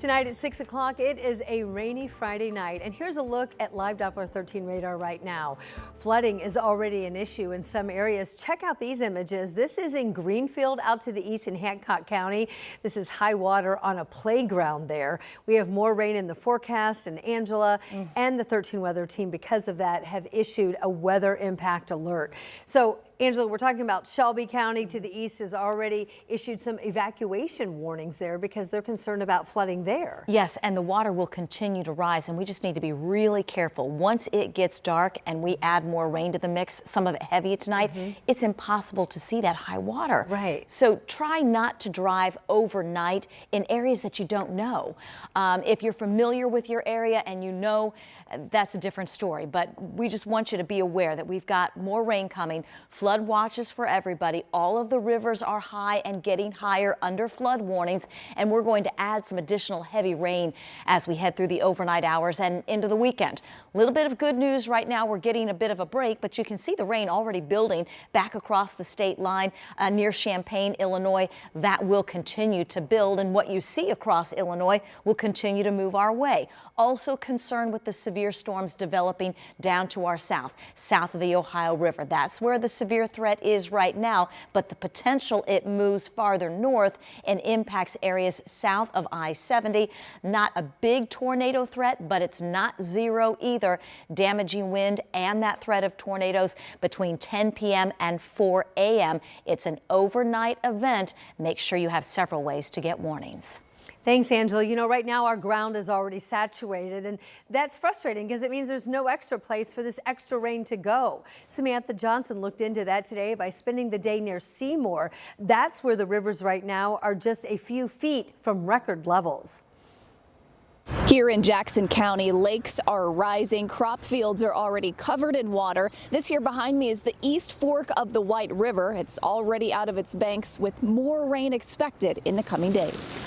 Tonight at 6 o'clock, it is a rainy Friday night. And here's a look at live Doppler 13 radar right now. Flooding is already an issue in some areas. Check out these images. This is in Greenfield out to the east in Hancock County. This is high water on a playground there. We have more rain in the forecast, and Angela and the 13 weather team, because of that, have issued a weather impact alert. So Angela, we're talking about Shelby County to the east has already issued some evacuation warnings there because they're concerned about flooding there. Yes, and the water will continue to rise, and we just need to be really careful. Once it gets dark and we add more rain to the mix, some of it heavy tonight, it's impossible to see that high water. Right. So try not to drive overnight in areas that you don't know. If you're familiar with your area and you know, that's a different story, but we just want you to be aware that we've got more rain coming. Flood watches for everybody. All of the rivers are high and getting higher under flood warnings, and we're going to add some additional heavy rain as we head through the overnight hours and into the weekend. A little bit of good news right now. We're getting a bit of a break, but you can see the rain already building back across the state line near Champaign, Illinois. That will continue to build, and what you see across Illinois will continue to move our way. Also concerned with the severe storms developing down to our south of the Ohio River. That's where the severe threat is right now, but the potential it moves farther north and impacts areas south of I-70. Not a big tornado threat, but it's not zero either. Damaging wind and that threat of tornadoes between 10 p.m. and 4 a.m. It's an overnight event. Make sure you have several ways to get warnings. Thanks, Angela. You know, right now our ground is already saturated, and that's frustrating because it means there's no extra place for this extra rain to go. Samantha Johnson looked into that today by spending the day near Seymour. That's where the rivers right now are just a few feet from record levels. Here in Jackson County, lakes are rising, crop fields are already covered in water. This here behind me is the East Fork of the White River. It's already out of its banks with more rain expected in the coming days.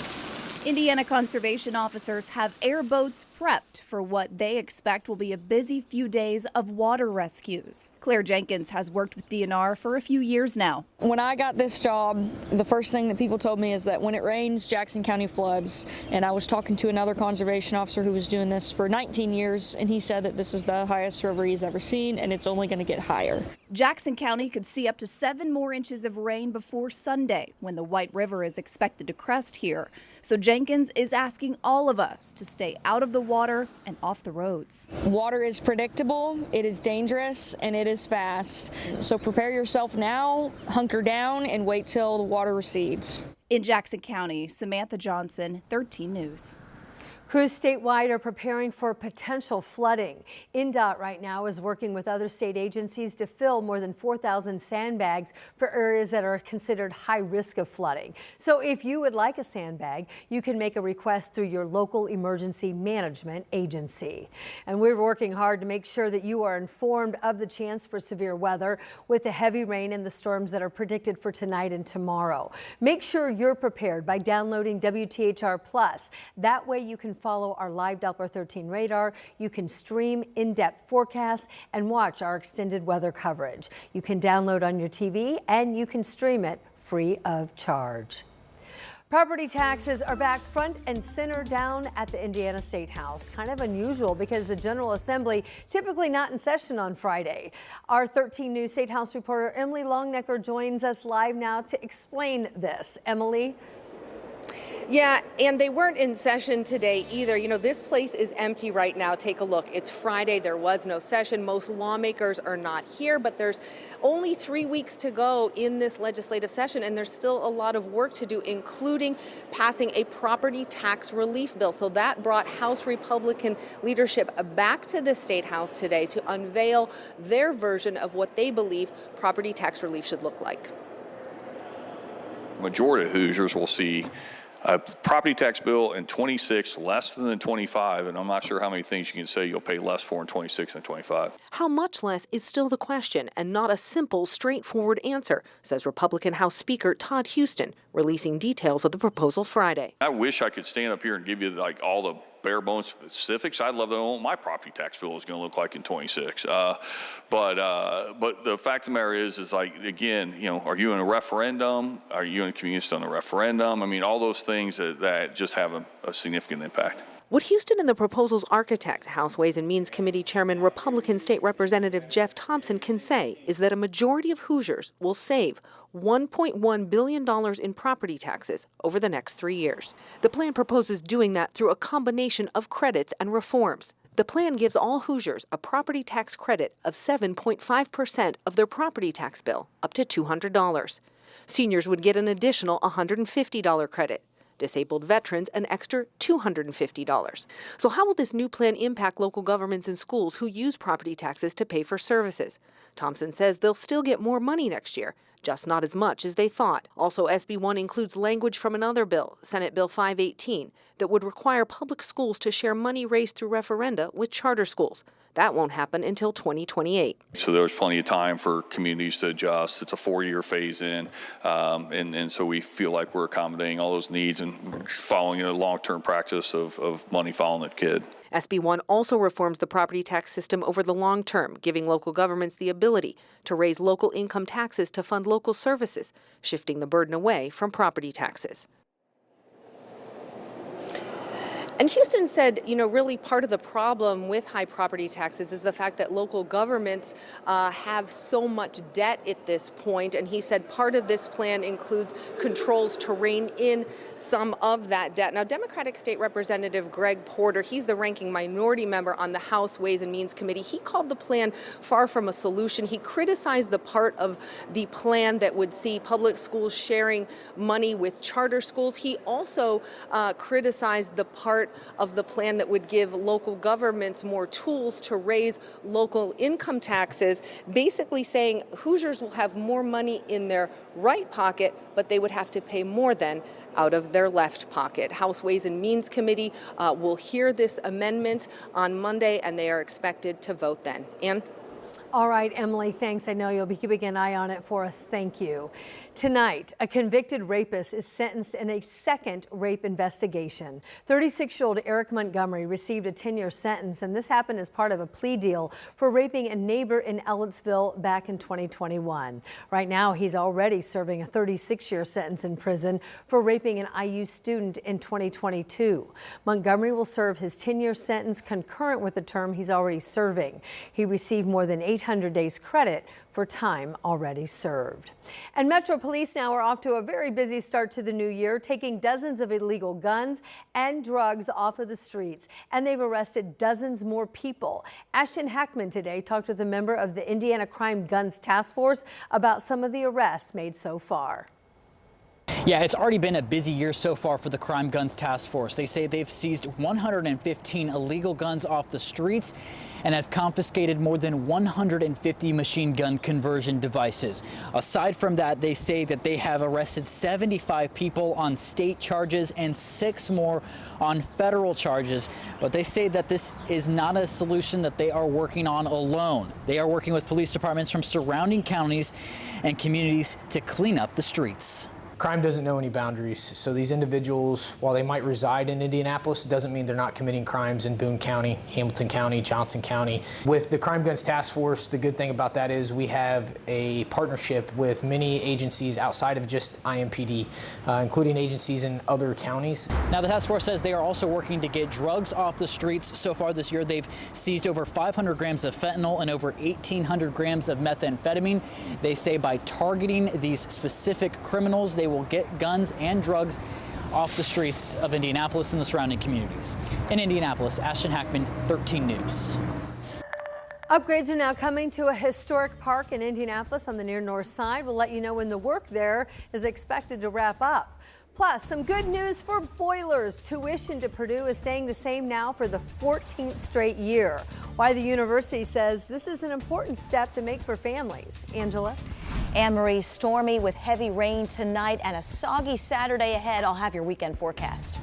Indiana conservation officers have airboats prepped for what they expect will be a busy few days of water rescues. Claire Jenkins has worked with DNR for a few years now. When I got this job, the first thing that people told me is that when it rains, Jackson County floods. And I was talking to another conservation officer who was doing this for 19 years, and he said that this is the highest river he's ever seen, and it's only going to get higher. Jackson County could see up to 7 more inches of rain before Sunday, when the White River is expected to crest here. So Jenkins is asking all of us to stay out of the water and off the roads. Water is predictable, it is dangerous, and it is fast. So prepare yourself now, hunker down, and wait till the water recedes. In Jackson County, Samantha Johnson, 13 News. Crews statewide are preparing for potential flooding. INDOT right now is working with other state agencies to fill more than 4,000 sandbags for areas that are considered high risk of flooding. So if you would like a sandbag, you can make a request through your local emergency management agency. And we're working hard to make sure that you are informed of the chance for severe weather with the heavy rain and the storms that are predicted for tonight and tomorrow. Make sure you're prepared by downloading WTHR Plus. That way you can follow our live Doppler 13 radar. You can stream in-depth forecasts and watch our extended weather coverage. You can download on your TV and you can stream it free of charge. Property taxes are back front and center down at the Indiana State House. Kind of unusual because the General Assembly typically not in session on Friday. Our 13 News State House reporter Emily Longnecker joins us live now to explain this. Emily? Yeah, and they weren't in session today either. You know, this place is empty right now. Take a look. It's Friday. There was no session. Most lawmakers are not here, but there's only 3 weeks to go in this legislative session, and there's still a lot of work to do, including passing a property tax relief bill. So that brought House Republican leadership back to the State House today to unveil their version of what they believe property tax relief should look like. Majority of Hoosiers will see a property tax bill in 26 less than in 25, and I'm not sure how many things you can say you'll pay less for in 26 and 25. How much less is still the question, and not a simple, straightforward answer, says Republican House Speaker Todd Houston, releasing details of the proposal Friday. I wish I could stand up here and give you like all the bare bones specifics. I'd love to know what my property tax bill is going to look like in 26. But the fact of the matter is like, again, you know, are you in a referendum? Are you in a community on a referendum? I mean, all those things that just have a significant impact. What Houston and the proposal's architect, House Ways and Means Committee Chairman Republican State Representative Jeff Thompson, can say is that a majority of Hoosiers will save $1.1 billion in property taxes over the next 3 years. The plan proposes doing that through a combination of credits and reforms. The plan gives all Hoosiers a property tax credit of 7.5% of their property tax bill, up to $200. Seniors would get an additional $150 credit. Disabled veterans an extra $250. So how will this new plan impact local governments and schools who use property taxes to pay for services? Thompson says they'll still get more money next year, just not as much as they thought. Also, SB 1 includes language from another bill, Senate Bill 518, that would require public schools to share money raised through referenda with charter schools. That won't happen until 2028. So there's plenty of time for communities to adjust. It's a 4-year phase in, and so we feel like we're accommodating all those needs and following a long-term practice of money following the kid. SB 1 also reforms the property tax system over the long term, giving local governments the ability to raise local income taxes to fund local services, shifting the burden away from property taxes. And Houston said, you know, really part of the problem with high property taxes is the fact that local governments have so much debt at this point. And he said part of this plan includes controls to rein in some of that debt. Now, Democratic State Representative Greg Porter, he's the ranking minority member on the House Ways and Means Committee. He called the plan far from a solution. He criticized the part of the plan that would see public schools sharing money with charter schools. He also criticized the part of the plan that would give local governments more tools to raise local income taxes, basically saying Hoosiers will have more money in their right pocket, but they would have to pay more than out of their left pocket. House Ways and Means Committee will hear this amendment on Monday, and they are expected to vote then. Ann? All right, Emily, thanks. I know you'll be keeping an eye on it for us. Thank you. Tonight, a convicted rapist is sentenced in a second rape investigation. 36-year-old Eric Montgomery received a 10-year sentence, and this happened as part of a plea deal for raping a neighbor in Ellettsville back in 2021. Right now, he's already serving a 36-year sentence in prison for raping an IU student in 2022. Montgomery will serve his 10-year sentence concurrent with the term he's already serving. He received more than 800 days credit for time already served. And Metro Police now are off to a very busy start to the new year, taking dozens of illegal guns and drugs off of the streets. And they've arrested dozens more people. Ashton Hackman today talked with a member of the Indiana Crime Guns Task Force about some of the arrests made so far. Yeah, it's already been a busy year so far for the Crime Guns Task Force. They say they've seized 115 illegal guns off the streets and have confiscated more than 150 machine gun conversion devices. Aside from that, they say that they have arrested 75 people on state charges and 6 more on federal charges. But they say that this is not a solution that they are working on alone. They are working with police departments from surrounding counties and communities to clean up the streets. Crime doesn't know any boundaries, so these individuals, while they might reside in Indianapolis, doesn't mean they're not committing crimes in Boone County, Hamilton County, Johnson County. With the Crime Guns Task Force, the good thing about that is we have a partnership with many agencies outside of just IMPD, including agencies in other counties. Now, the task force says they are also working to get drugs off the streets. So far this year, they've seized over 500 grams of fentanyl and over 1,800 grams of methamphetamine. They say by targeting these specific criminals, they will get guns and drugs off the streets of Indianapolis and the surrounding communities. In Indianapolis, Ashton Hackman, 13 News. Upgrades are now coming to a historic park in Indianapolis on the near north side. We'll let you know when the work there is expected to wrap up. Plus, some good news for boilers. Tuition to Purdue is staying the same now for the 14th straight year. Why the university says this is an important step to make for families. Angela? Anne-Marie, stormy with heavy rain tonight and a soggy Saturday ahead. I'll have your weekend forecast.